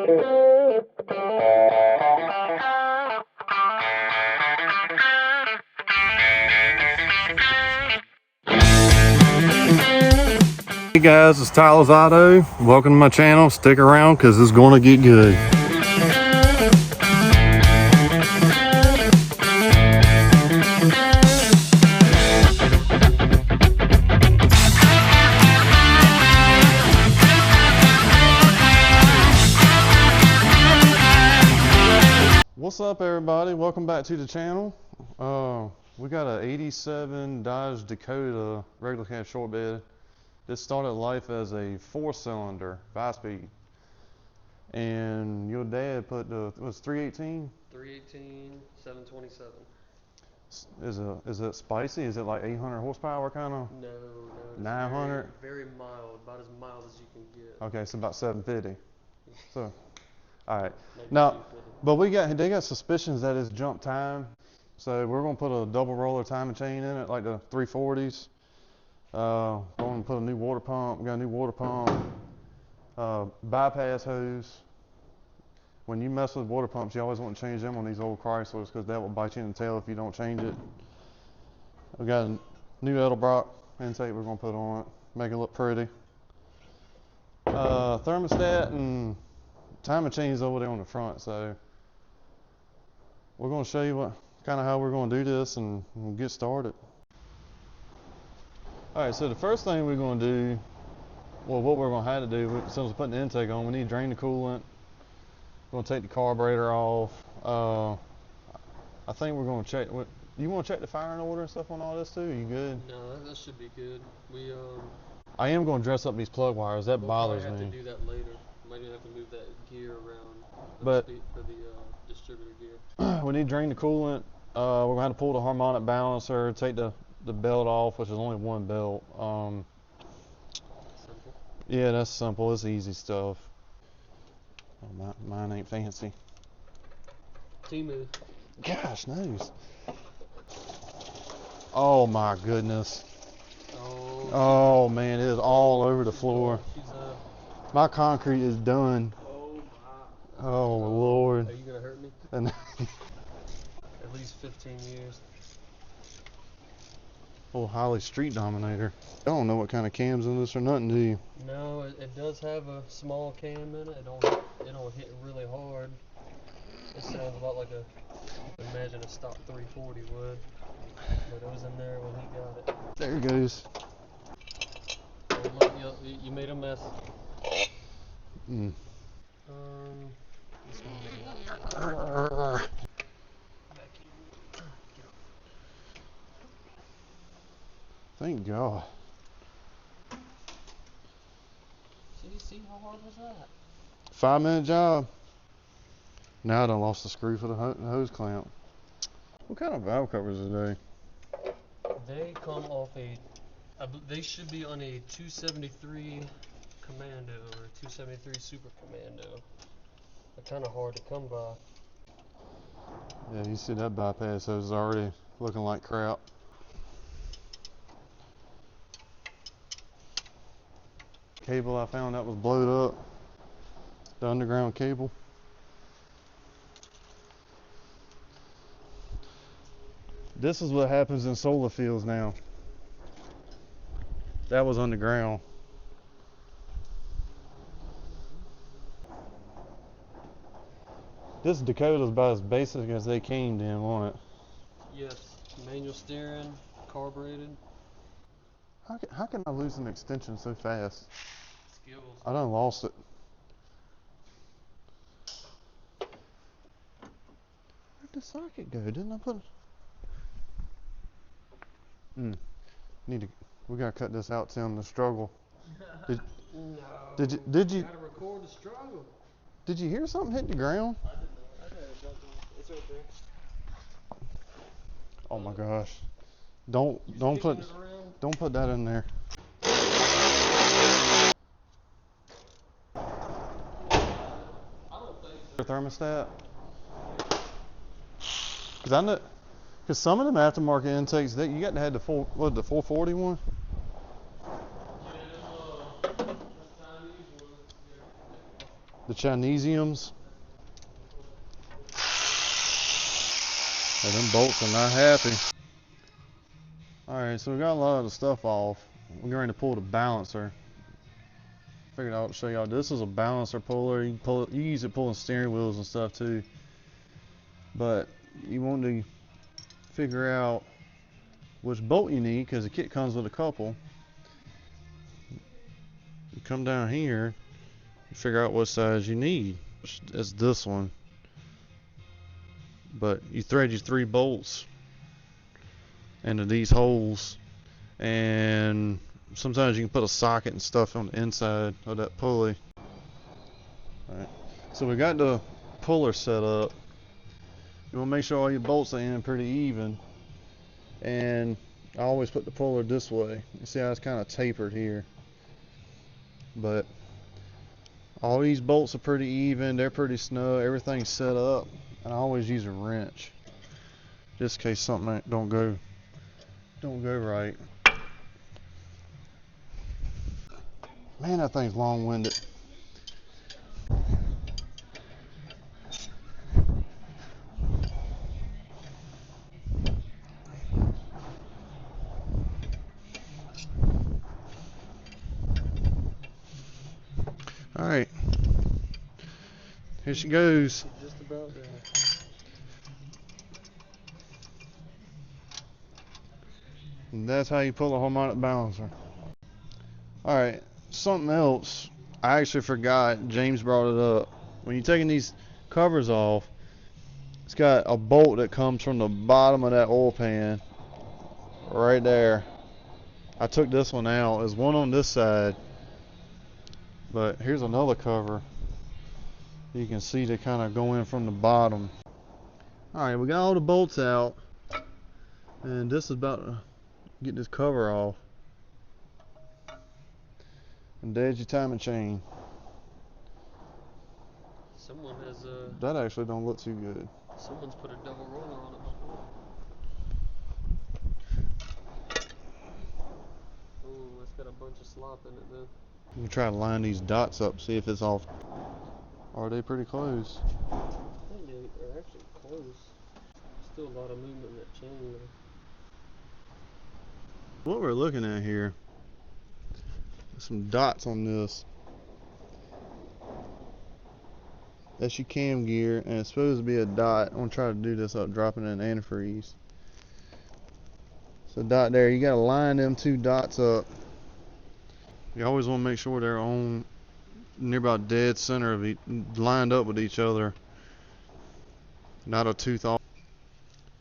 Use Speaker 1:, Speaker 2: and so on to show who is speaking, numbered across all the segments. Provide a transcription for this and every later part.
Speaker 1: Hey guys, it's Tyler's Auto. Welcome to my channel. Stick around because it's going to get good. What's up everybody? Welcome back to the channel. We got an 87 Dodge Dakota regular cab short bed. This started life as a 4-cylinder 5-speed, and your dad put the, it was 318.
Speaker 2: 318, 727.
Speaker 1: Is it spicy? Is it like 800 horsepower kind of?
Speaker 2: No,
Speaker 1: 900.
Speaker 2: Very mild, about as mild as you can get.
Speaker 1: Okay, so about 750. So, all right.
Speaker 2: Maybe
Speaker 1: Now,
Speaker 2: 250.
Speaker 1: but they got suspicions that it's jump time, so we're gonna put a double roller timing chain in it, like the 340s. Going to put a new water pump. We got a new water pump. Bypass hose. When you mess with water pumps, you always want to change them on these old Chryslers because that will bite you in the tail if you don't change it. We got a new Edelbrock intake we're going to put on it, make it look pretty. Thermostat and timing chains over there on the front. So we're going to show you what kind of how we're going to do this, and we'll get started. Alright, so the first thing we're going to do, well, what we're going to have to do, since we're putting the intake on, we need to drain the coolant. We're going to take the carburetor off. I think we're going to check, you want to check the firing order and stuff on all this too? Are you good?
Speaker 2: No, that should be good.
Speaker 1: I am going to dress up these plug wires. That bothers me.
Speaker 2: We'll have to do that later. Might even have to move that gear around
Speaker 1: But
Speaker 2: for the distributor gear.
Speaker 1: We need to drain the coolant. We're going to have to pull the harmonic balancer, take the belt off, which is only one belt.
Speaker 2: Simple.
Speaker 1: Yeah, that's simple. It's easy stuff. Oh, mine ain't fancy.
Speaker 2: Temu.
Speaker 1: Gosh, knows. Oh my goodness. Oh man, it is all over the floor. My concrete is done. Oh Lord.
Speaker 2: Are you gonna hurt me?
Speaker 1: And
Speaker 2: At least 15 years.
Speaker 1: oh, Holly Street Dominator. I don't know what kind of cam's in this or nothing, do you?
Speaker 2: No, it does have a small cam in it. It don't hit really hard. It sounds a lot like imagine a stock 340 would. But it was in there when he got it.
Speaker 1: There it goes.
Speaker 2: Oh, look, you made a mess.
Speaker 1: Mm.
Speaker 2: This one.
Speaker 1: Thank God.
Speaker 2: See how hard was that?
Speaker 1: 5-minute job. Now I done lost the screw for the hose clamp. What kind of valve covers are they?
Speaker 2: They come off they should be on a 273 Commando or a 273 Super Commando. They're kind of hard to come by.
Speaker 1: Yeah, you see that bypass hose is already looking like crap. Cable I found that was blowed up. The underground cable. This is what happens in solar fields now. That was underground. This Dakota's about as basic as they came in, wasn't it?
Speaker 2: Yes, manual steering, carbureted.
Speaker 1: How can I lose an extension so fast?
Speaker 2: Skills.
Speaker 1: I done lost it. Where'd the socket go? Didn't I put it? We gotta cut this out, Tim, the struggle. Did you
Speaker 2: Gotta record the struggle.
Speaker 1: Did you hear something hit the ground?
Speaker 2: I didn't know. I heard it jump on. It's right there.
Speaker 1: Oh my gosh. Don't put that in there. Thermostat? Because some of them aftermarket intakes, you got to have the 440 one? the Chinesiums. And them bolts are not happy. Alright, so we got a lot of the stuff off. We're going to pull the balancer. Figured out to show y'all. This is a balancer puller. You can pull it, you use it pulling steering wheels and stuff too. But you want to figure out which bolt you need, because the kit comes with a couple. You come down here, you figure out what size you need. It's this one. But you thread your 3 bolts into these holes, and sometimes you can put a socket and stuff on the inside of that pulley. Alright, so we got the puller set up. You want to make sure all your bolts are in pretty even, and I always put the puller this way. You see how it's kind of tapered here, but all these bolts are pretty even, they're pretty snug, everything's set up, and I always use a wrench just in case something don't go right. Man, that thing's long-winded. Alright, here she goes.
Speaker 2: Just about there.
Speaker 1: And that's how you pull a harmonic balancer. Alright, something else I actually forgot, James brought it up. When you're taking these covers off, it's got a bolt that comes from the bottom of that oil pan right there. I took this one out. There's one on this side, but here's another cover. You can see they kind of go in from the bottom. Alright, we got all the bolts out, and this is about to get this cover off. And there's your timing chain.
Speaker 2: Someone has
Speaker 1: That actually don't look too good.
Speaker 2: someone's put a double roller on it before. Oh, it's got a bunch of slop in it though.
Speaker 1: We can try to line these dots up, see if it's off. Are they pretty close?
Speaker 2: I think they're actually close. Still a lot of movement in that chain though.
Speaker 1: What we're looking at here, some dots on this. That's your cam gear, and it's supposed to be a dot. I'm gonna try to do this up, dropping in antifreeze. So dot there, you gotta line them 2 dots up. You always want to make sure they're on near about dead center of lined up with each other, not a tooth off.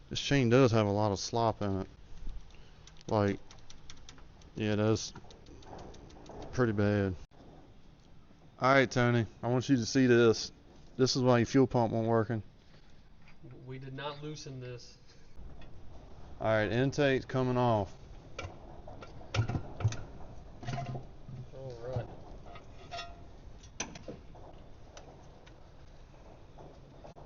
Speaker 1: This chain does have a lot of slop in it. Like, yeah, that's pretty bad. Alright, Tony, I want you to see this. This is why your fuel pump wasn't working.
Speaker 2: We did not loosen this.
Speaker 1: Alright, intake's coming off.
Speaker 2: Alright.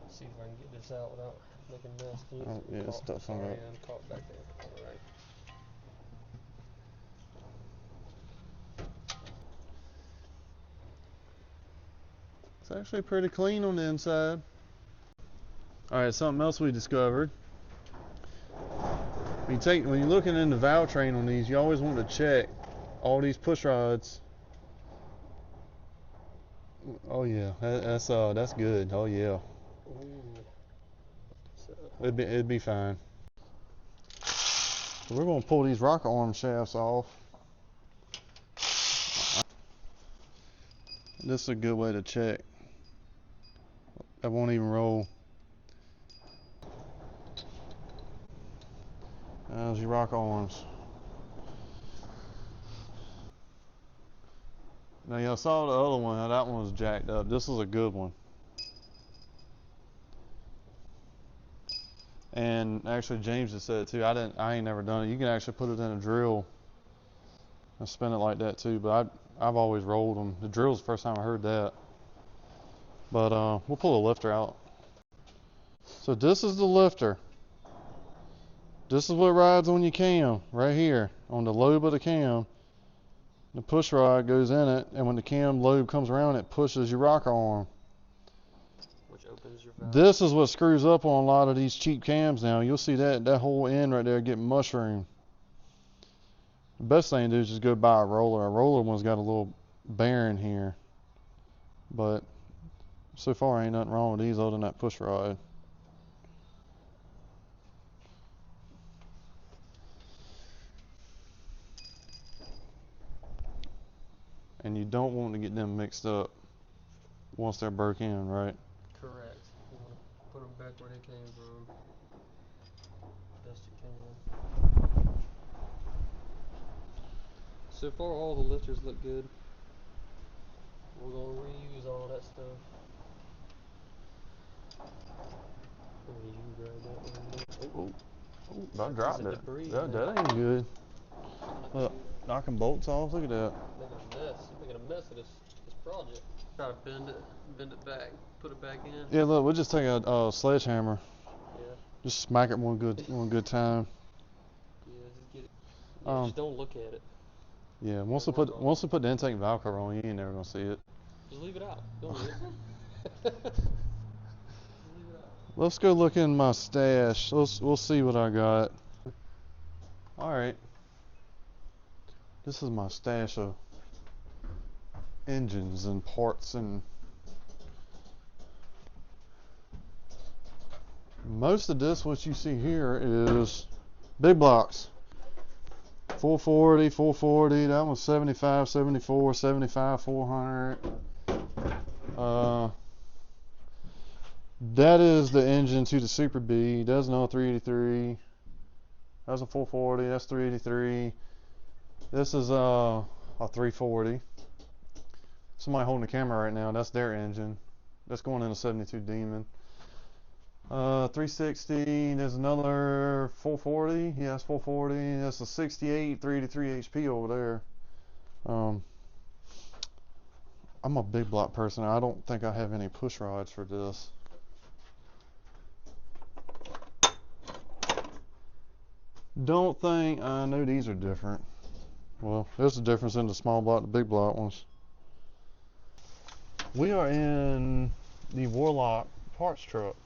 Speaker 2: See if I can get this out without making a mess.
Speaker 1: Oh, yeah, it's tough on
Speaker 2: sorry,
Speaker 1: that.
Speaker 2: I'm caught back there. Alright.
Speaker 1: It's actually pretty clean on the inside. Alright, something else we discovered. When you're looking in the valve train on these, you always want to check all these push rods. Oh yeah, that's good. Oh yeah,
Speaker 2: Ooh. So,
Speaker 1: it'd be fine. So we're gonna pull these rocker arm shafts off. This is a good way to check. That won't even roll. There's your rocker arms. Now y'all saw the other one, how that one was jacked up. This is a good one. And actually James just said it too. I ain't never done it. You can actually put it in a drill and spin it like that too, but I've always rolled them. The drill's the first time I heard that. But we'll pull the lifter out. So this is the lifter. This is what rides on your cam, right here, on the lobe of the cam. The push rod goes in it, and when the cam lobe comes around, it pushes your rocker arm.
Speaker 2: Which opens your valve.
Speaker 1: This is what screws up on a lot of these cheap cams now. You'll see that whole end right there get mushroomed. The best thing to do is just go buy a roller. A roller one's got a little bearing here. But so far ain't nothing wrong with these other than that push rod. And you don't want to get them mixed up once they're broke in, right?
Speaker 2: Correct. You want to put them back where they came from. Best you can. So far, all the lifters look good. We're going to reuse all that stuff. Oh, you can grab that one.
Speaker 1: Oh, I dropped it.
Speaker 2: Debris in
Speaker 1: That
Speaker 2: there.
Speaker 1: ain't good. Look, knocking bolts off. Look at that.
Speaker 2: Making a mess. Making a mess of this project. Try to bend it back, put it back in.
Speaker 1: Yeah, look, we'll just take a sledgehammer.
Speaker 2: Yeah.
Speaker 1: Just smack it one good time.
Speaker 2: Yeah, just get it. Yeah, just don't look at it.
Speaker 1: Yeah, once we put the intake valve cover on, you ain't never gonna see it.
Speaker 2: Just leave it out. Don't leave it. Leave it out.
Speaker 1: Let's go look in my stash. We'll see what I got. All right. This is my stash of engines and parts, and most of this, what you see here, is big blocks. 440, 440, that was 75, 74, 75, 400. That is the engine to the Super B. That's an 383. That's a 440, that's 383. This is a 340. Somebody holding the camera right now, that's their engine. That's going in a 72 Demon. 360, there's another 440. Yeah, that's 440. That's a 68, 383 HP over there. I'm a big block person. I don't think I have any push rods for this. Don't think, I know these are different. Well, there's a difference in the small block and the big block ones. We are in the Warlock parts truck.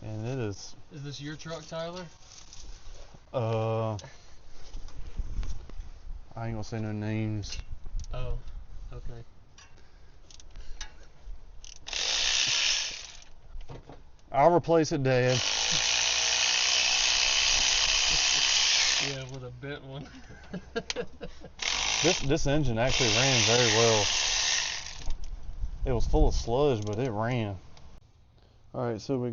Speaker 1: And it is,
Speaker 2: Is this your truck, Tyler?
Speaker 1: I ain't gonna say no names.
Speaker 2: Oh, okay.
Speaker 1: I'll replace it, Dad.
Speaker 2: Yeah, with a bent one.
Speaker 1: This engine actually ran very well. It was full of sludge, but it ran. Alright, so we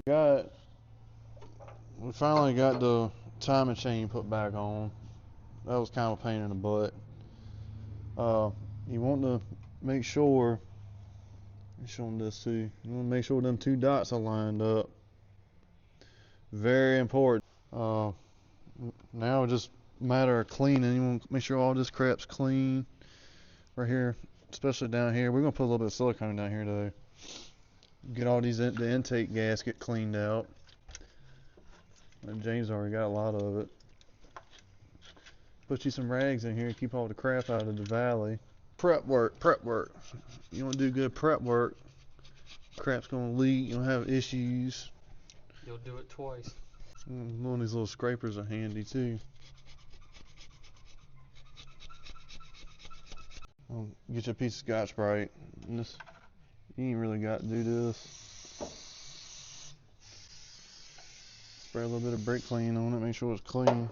Speaker 1: finally got the timing chain put back on. That was kind of a pain in the butt. You want to make sure, I'm showing this too, you want to make sure them two dots are lined up. Very important. Now it's just a matter of cleaning. You want to make sure all this crap's clean right here, especially down here. We're going to put a little bit of silicone down here though. Get all the intake gasket cleaned out. And James already got a lot of it. Put you some rags in here, keep all the crap out of the valley. Prep work. You want to do good prep work. Crap's going to leak, you'll have issues.
Speaker 2: You'll do it twice.
Speaker 1: One of these little scrapers are handy too. Get you a piece of Scotch-Brite. This, you ain't really got to do this. Spray a little bit of brake clean on it, make sure it's clean.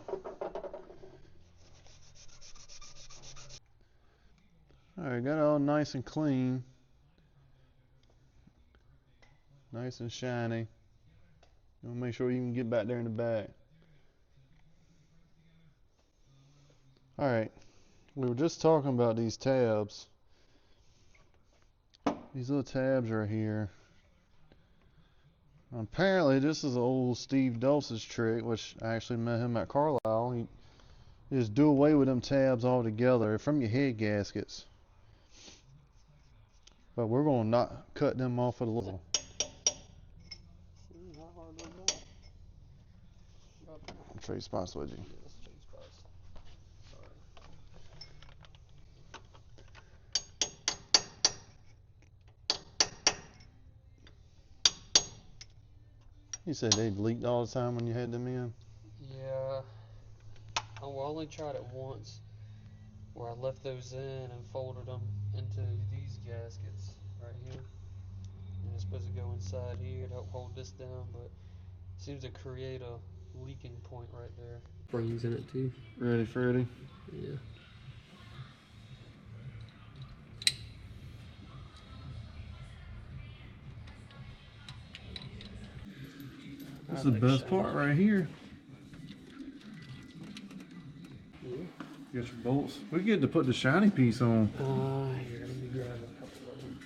Speaker 1: Alright, got it all nice and clean. Nice and shiny. You want to make sure you can get back there in the back. Alright, we were just talking about these tabs. These little tabs are here. Apparently this is an old Steve Dulce's trick, which I actually met him at Carlisle. He just do away with them tabs altogether from your head gaskets. But we're going to not cut them off at a little. I'm trade spots with you.
Speaker 2: Yeah, let's trade spots. Sorry.
Speaker 1: You said they leaked all the time when you had them in?
Speaker 2: Yeah. I only tried it once where I left those in and folded them into these gaskets right here. And it's supposed to go inside here to help hold this down, but it seems to create a leaking point right there. Springs in it too.
Speaker 1: Ready, Freddy?
Speaker 2: Yeah.
Speaker 1: This is the best part right here.
Speaker 2: Yeah.
Speaker 1: Get your bolts. We get to put the shiny piece on.
Speaker 2: Here, let me grab a couple of them.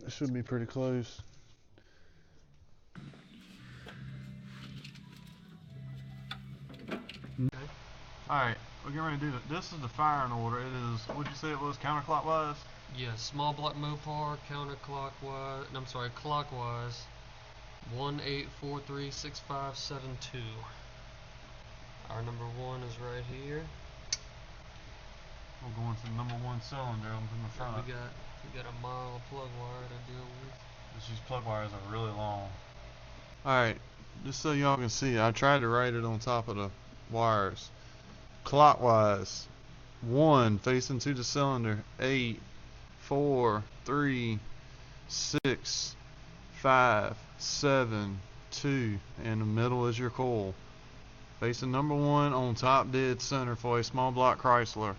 Speaker 1: It should be pretty close. Alright, we're getting ready to do that. This is the firing order. It is, what'd you say it was, counterclockwise?
Speaker 2: Yeah, small block Mopar, counterclockwise, I'm sorry, clockwise, 18436572. Our number one is right here.
Speaker 1: We're going to the number one cylinder up in the front.
Speaker 2: We got a mile of plug wire to deal with.
Speaker 1: These plug wires are really long. Alright, just so y'all can see, I tried to write it on top of the wires. Clockwise, 1 facing to the cylinder, 8, 4, 3, 6, 5, 7, 2, and the middle is your coil. Facing number 1 on top dead center for a small block Chrysler.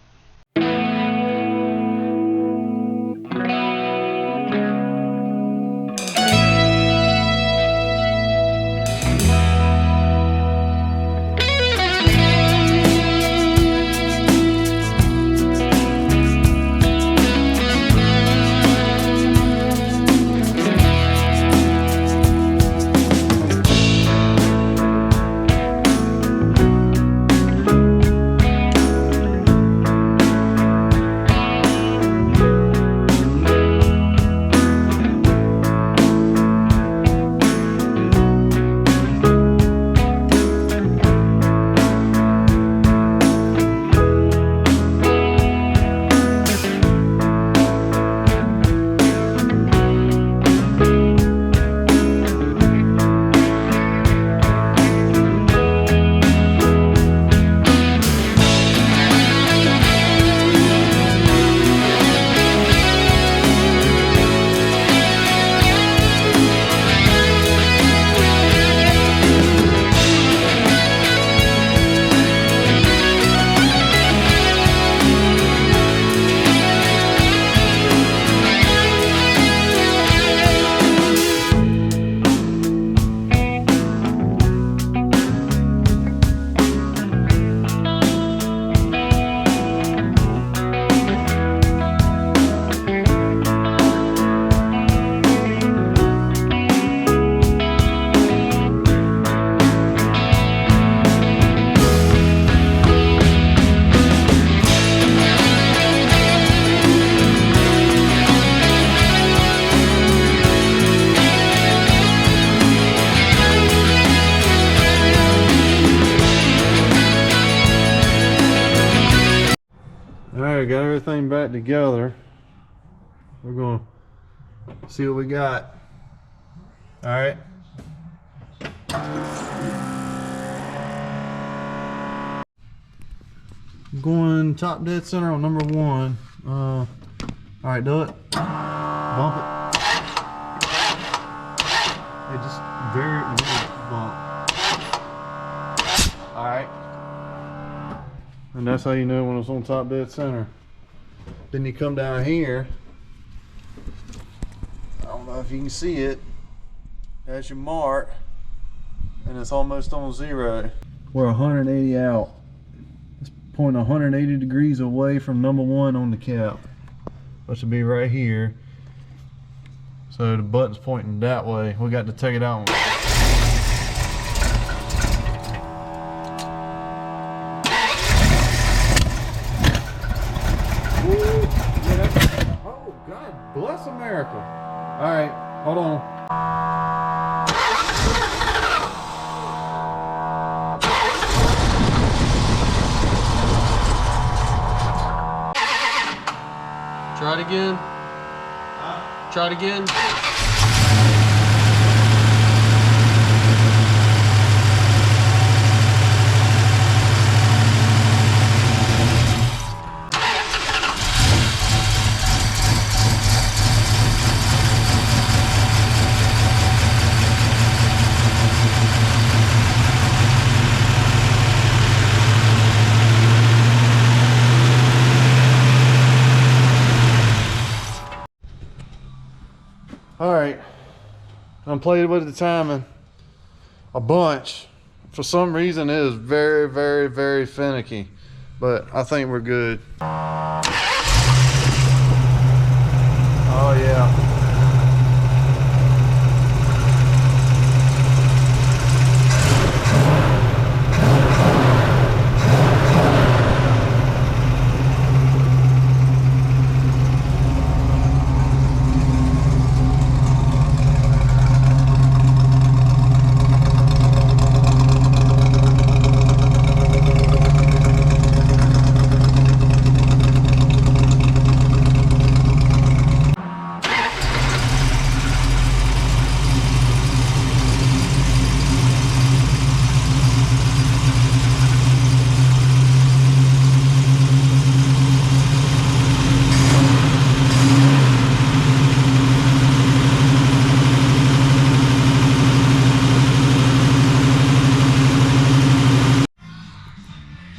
Speaker 1: Alright, got everything back together. We're going to see what we got. Alright. Going top dead center on number 1. Alright, do it. Bump it. Hey, just very little bump. Alright. And that's how you know when it's on top dead center. Then you come down here. I don't know if you can see it. That's your mark. And it's almost on 0. We're 180 out. It's pointing 180 degrees away from number 1 on the cap. Which will be right here. So the button's pointing that way. We got to take it out. Oh, God bless America. All right, hold on.
Speaker 2: Try it again. Try it again.
Speaker 1: All right, I played with the timing a bunch. For some reason, it is very, very, very finicky, but I think we're good. Oh yeah.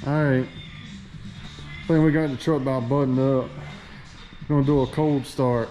Speaker 1: Alright, I think we got the truck about buttoned up. Gonna do a cold start.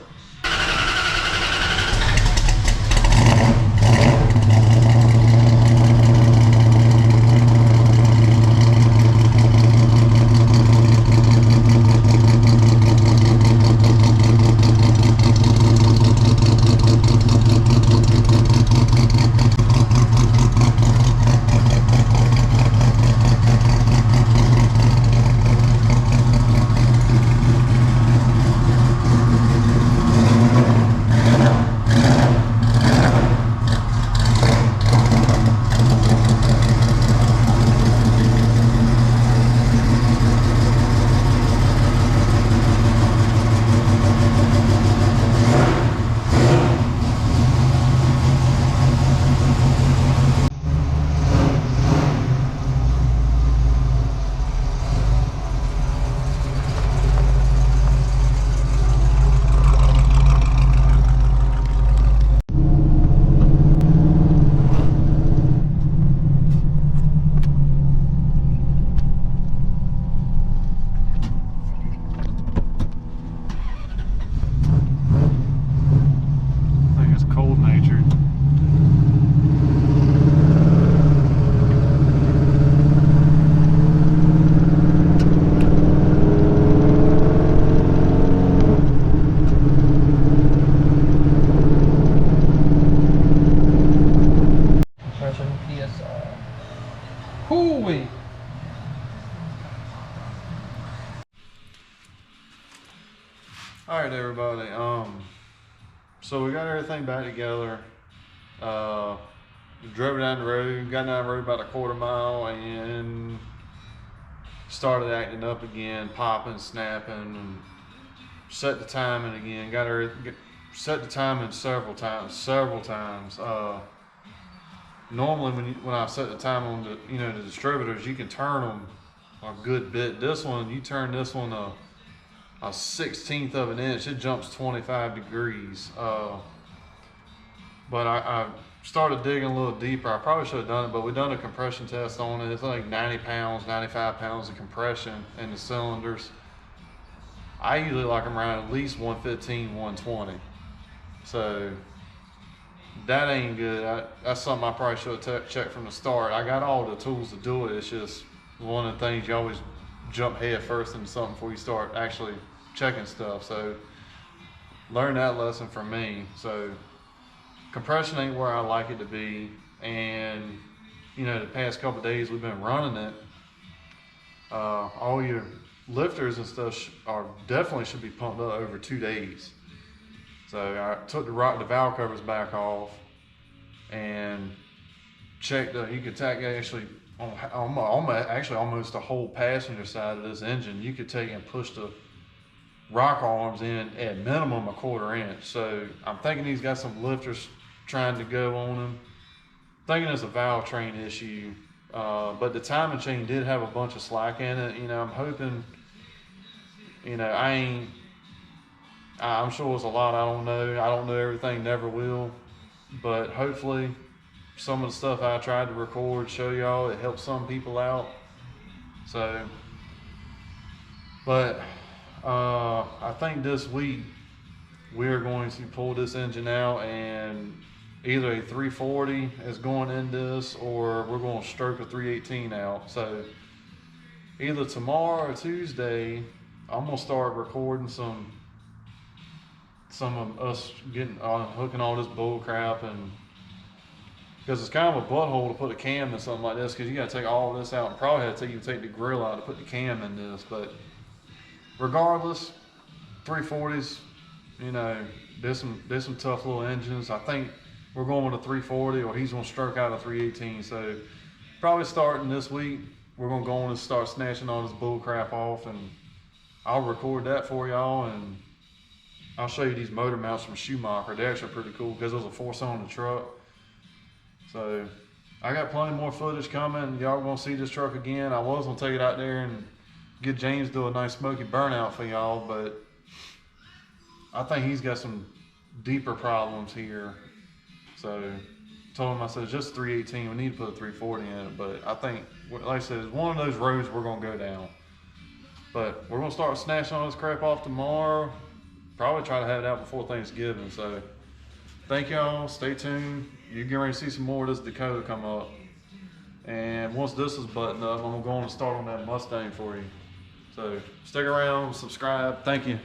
Speaker 2: Hooey!
Speaker 1: Alright everybody, so we got everything back together. Drove down the road, got down the road about a quarter mile and started acting up again, popping, snapping, and set the timing again. Set the timing several times. Normally when I set the time on the distributors, you can turn them a good bit. This one, you turn this one a 1/16 of an inch, it jumps 25 degrees. But I started digging a little deeper. I probably should have done it, but we done a compression test on it. It's like 90 pounds, 95 pounds of compression in the cylinders. I usually like them around at least 115, 120. So that ain't good. That's something I probably should have checked from the start. I got all the tools to do it. It's just one of the things you always jump head first into something before you start actually checking stuff. So learn that lesson from me. So compression ain't where I like it to be, and the past couple of days we've been running it. All your lifters and stuff definitely should be pumped up over 2 days. So I took the valve covers back off and checked. You could actually almost the whole passenger side of this engine. You could take and push rock arms in at minimum 1/4 inch. So I'm thinking he's got some lifters trying to go on him. Thinking it's a valve train issue. But the timing chain did have a bunch of slack in it. You know, I'm hoping, you know, I'm sure it's a lot I don't know. I don't know everything, never will. But hopefully some of the stuff I tried to record, show y'all, it helps some people out. So, but I think this week we're going to pull this engine out, and either a 340 is going in this, or we're going to stroke a 318 out. So either tomorrow or Tuesday, I'm gonna start recording some of us getting hooking all this bull crap, and because it's kind of a butthole to put a cam in something like this, because you got to take all this out, and probably have to even take the grill out to put the cam in this. But regardless, 340s, you know, there's some tough little engines. I think we're going with a 340, or he's going to stroke out a 318. So probably starting this week, we're going to go on and start snatching all this bull crap off, and I'll record that for y'all, and I'll show you these motor mounts from Schumacher. They're actually pretty cool because there's a 4-cylinder truck. So I got plenty more footage coming. Y'all gonna see this truck again. I was gonna take it out there and get James to do a nice smoky burnout for y'all, but I think he's got some deeper problems here. So told him, I said, just 318, we need to put a 340 in it. But I think, like I said, it's one of those roads we're gonna go down. But we're gonna start snatching all this crap off tomorrow. Probably try to have it out before Thanksgiving. So thank y'all, stay tuned. You're getting ready to see some more of this Dakota come up. And once this is buttoned up, I'm going to go on and start on that Mustang for you. So stick around, subscribe. Thank you.